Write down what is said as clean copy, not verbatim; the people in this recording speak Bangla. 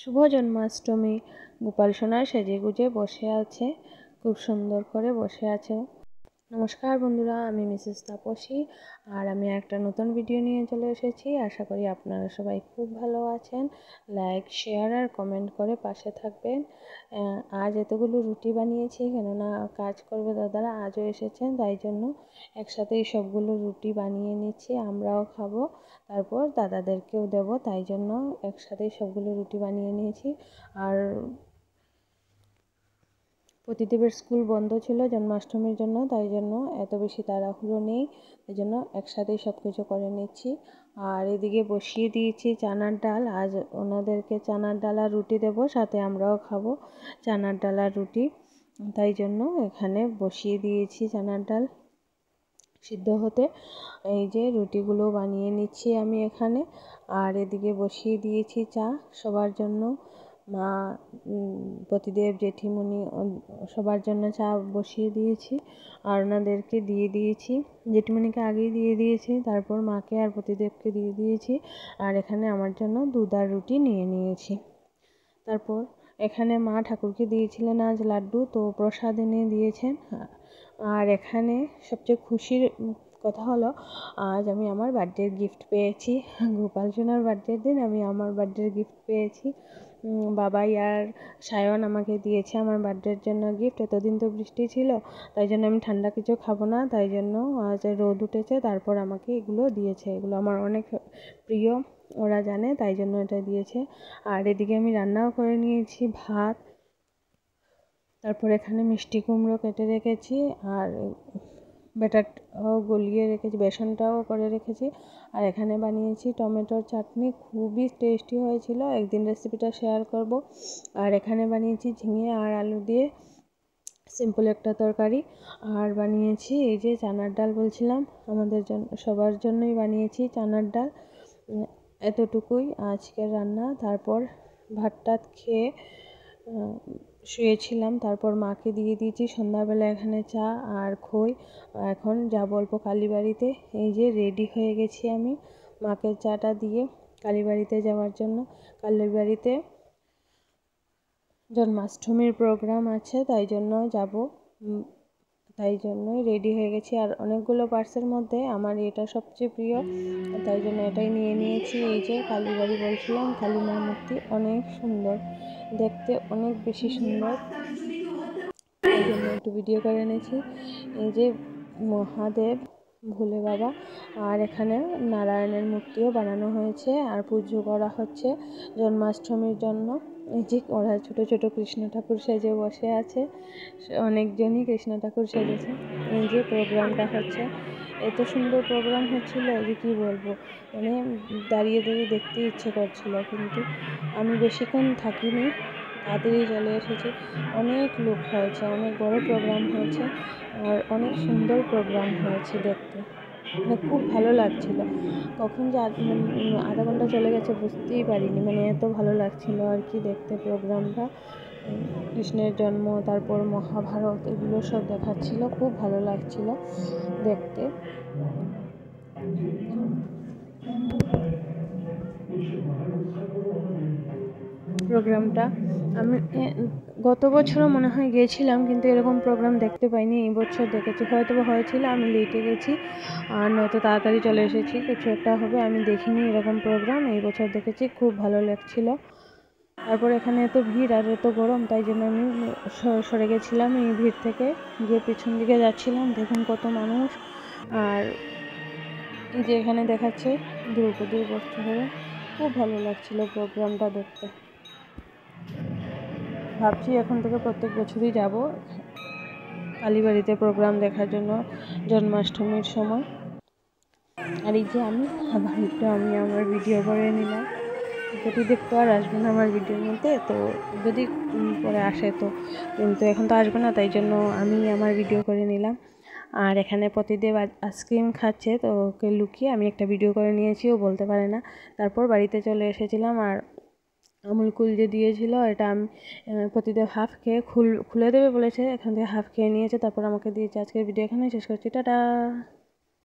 শুভ জন্মাষ্টমী। গোপাল সোনা সেজেগুজে বসে আছে, খুব সুন্দর করে বসে আছে। নমস্কার বন্ধুরা, আমি মিসেস তাপসী আর আমি একটা নতুন ভিডিও নিয়ে চলে এসেছি। আশা করি আপনারা সবাই খুব ভালো আছেন। লাইক, শেয়ার আর কমেন্ট করে পাশে থাকবেন। আজ এতগুলো রুটি বানিয়েছি, কেননা কাজ করবে দাদারা আজও এসেছেন, তাই জন্য একসাথেই সবগুলো রুটি বানিয়ে নিচ্ছি। আমরাও খাবো, তারপর দাদাদেরকেও দেব, তাই জন্য একসাথেই সবগুলো রুটি বানিয়ে নিয়েছি। আর প্রতিদেবের স্কুল বন্ধ ছিল জন্মাষ্টমীর জন্য, তাই জন্য এত বেশি তাড়াহুড়ো নেই, তাই জন্য একসাথেই সব কিছু করে নিচ্ছি। আর এদিকে বসিয়ে দিয়েছি চানার ডাল। আজ ওনাদেরকে চানার ডাল আর রুটি দেবো, সাথে আমরাও খাবো চানার ডাল আর রুটি, তাই জন্য এখানে বসিয়ে দিয়েছি চানার ডাল সিদ্ধ হতে। এই যে রুটিগুলো বানিয়ে নিচ্ছি আমি এখানে। আর এদিকে বসিয়ে দিয়েছি চা সবার জন্য। মা, পতিদেব, জেঠিমণি সবার জন্য চা বসিয়ে দিয়েছি আর ওনাদেরকে দিয়ে দিয়েছি। জেঠিমণিকে আগেই দিয়ে দিয়েছি, তারপর মাকে আর পতিদেবকে দিয়ে দিয়েছি। আর এখানে আমার জন্য দুধ আর রুটি নিয়ে নিয়েছি। তারপর এখানে মা ঠাকুরকে দিয়েছিলেন আজ লাড্ডু, তো প্রসাদ এনে দিয়েছেন। আর এখানে সবচেয়ে খুশির কথা হলো, আজ আমি আমার বার্থডের গিফট পেয়েছি। গোপাল সোনার বার্থডের দিন আমি আমার বার্থডের গিফট পেয়েছি। বাবাই আর সায়ন আমাকে দিয়েছে আমার বার্থডের জন্য গিফট। এতদিন তো বৃষ্টি ছিল, তাই জন্য আমি ঠান্ডা কিছু খাবো না, তাই জন্য আজ রোদ উঠেছে, তারপর আমাকে এগুলো দিয়েছে। এগুলো আমার অনেক প্রিয়, ওরা জানে, তাই জন্য এটা দিয়েছে। আর এদিকে আমি রান্নাও করে নিয়েছি, ভাত, তারপর এখানে মিষ্টি কুমড়ো কেটে রেখেছি আর ব্যাটারটাও গলিয়ে রেখেছি, বেসনটাও করে রেখেছি। আর এখানে বানিয়েছি টমেটোর চাটনি, খুবই টেস্টি হয়েছিল, একদিন রেসিপিটা শেয়ার করব। আর এখানে বানিয়েছি ঝিঙে আর আলু দিয়ে সিম্পল একটা তরকারি। আর বানিয়েছি এই যে চানার ডাল, বলছিলাম আমাদের জন্য, সবার জন্যই বানিয়েছি চানার ডাল। এতটুকুই আজকের রান্না। তারপর ভাত টাত খেয়ে শুয়েছিলাম, তারপর মাকে দিয়ে দিয়েছি সন্ধ্যাবেলা এখানে চা আর খই। এখন যাবো অল্প কালীবাড়িতে। এই যে রেডি হয়ে গেছি আমি মাকে চাটা দিয়ে কালীবাড়িতে যাওয়ার জন্য। কালীবাড়িতে জন্মাষ্টমীর প্রোগ্রাম আছে, তাই জন্য যাব, তাই জন্যই রেডি হয়ে গেছি। আর অনেকগুলো পার্সের মধ্যে আমার এটা সবচেয়ে প্রিয়, তাই জন্য এটাই নিয়ে নিয়েছি। এই যে কালীবাড়ি বলছিলাম, কালী মার মূর্তি অনেক সুন্দর দেখতে, অনেক বেশি সুন্দর, তাই জন্য একটু ভিডিও করে এনেছি। এই যে মহাদেব, ভোলে বাবা, আর এখানে নারায়ণের মূর্তিও বানানো হয়েছে আর পুজো করা হচ্ছে জন্মাষ্টমীর জন্য। এই যে ওরা ছোট ছোট কৃষ্ণ ঠাকুর সেজে বসে আছে, অনেকজনই কৃষ্ণ ঠাকুর সেজেছে। এই যে প্রোগ্রামটা হচ্ছে, এত সুন্দর প্রোগ্রাম হচ্ছিল যে কি বলবো, মানে দাঁড়িয়ে দাঁড়িয়ে দেখতে ইচ্ছে করছিল, কিন্তু আমি বেশিক্ষণ থাকিনি, তাড়াতাড়ি চলে এসেছি। অনেক লোক হয়েছে, অনেক বড় প্রোগ্রাম হয়েছে আর অনেক সুন্দর প্রোগ্রাম হয়েছে দেখতে, মানে খুব ভালো লাগছিল। কখন যে আধা ঘন্টা চলে গেছে বুঝতেই পারিনি, মানে এত ভালো লাগছিল আর কি দেখতে প্রোগ্রামটা। কৃষ্ণের জন্ম, তারপর মহাভারত, এগুলো সব দেখাচ্ছিল, খুব ভালো লাগছিল দেখতে। প্রোগ্রামটা আমি গত বছরও মনে হয় গিয়েছিলাম, কিন্তু এরকম প্রোগ্রাম দেখতে পাইনি। এই বছর দেখেছি, হয়তো হয়েছিল আমি লেটে গেছি, আর নয়তো তাড়াতাড়ি চলে এসেছি, কিছু একটা হবে, আমি দেখিনি এরকম প্রোগ্রাম। এই বছর দেখেছি, খুব ভালো লাগছিল। তারপর এখানে এত ভিড় আর এত গরম, তাই জন্য আমি সরে গেছিলাম এই ভিড় থেকে, গিয়ে পিছন দিকে যাচ্ছিলাম। দেখুন কত মানুষ। আর এই যে এখানে দেখাচ্ছে দ্রৌপদীর বস্ত্র হরণ, খুব ভালো লাগছিল প্রোগ্রামটা দেখতে। ভাবছি এখন থেকে প্রত্যেক বছরই যাব কালীবাড়িতে প্রোগ্রাম দেখার জন্য জন্মাষ্টমীর সময়। আর এই যে আমি আবার একটু আমার ভিডিও করে নিলাম। প্রতিদেব তো আর আসবে না আমার ভিডিওর মধ্যে, তো যদি পরে আসে তো, কিন্তু এখন তো আসবে না, তাই জন্য আমি আমার ভিডিও করে নিলাম। আর এখানে প্রতিদেব আইসক্রিম খাচ্ছে, তো ওকে লুকিয়ে আমি একটা ভিডিও করে নিয়েছি, ও বলতে পারে না। তারপর বাড়িতে চলে এসেছিলাম। আর আমুল কুল যে দিয়েছিল, এটা আমি প্রতিদেব হাফ খেয়ে খুলে দেবে বলেছে, এখান থেকে হাফ খেয়ে নিয়েছে, তারপর আমাকে দিয়েছে। আজকের ভিডিও এখানে শেষ করছি, টাটা।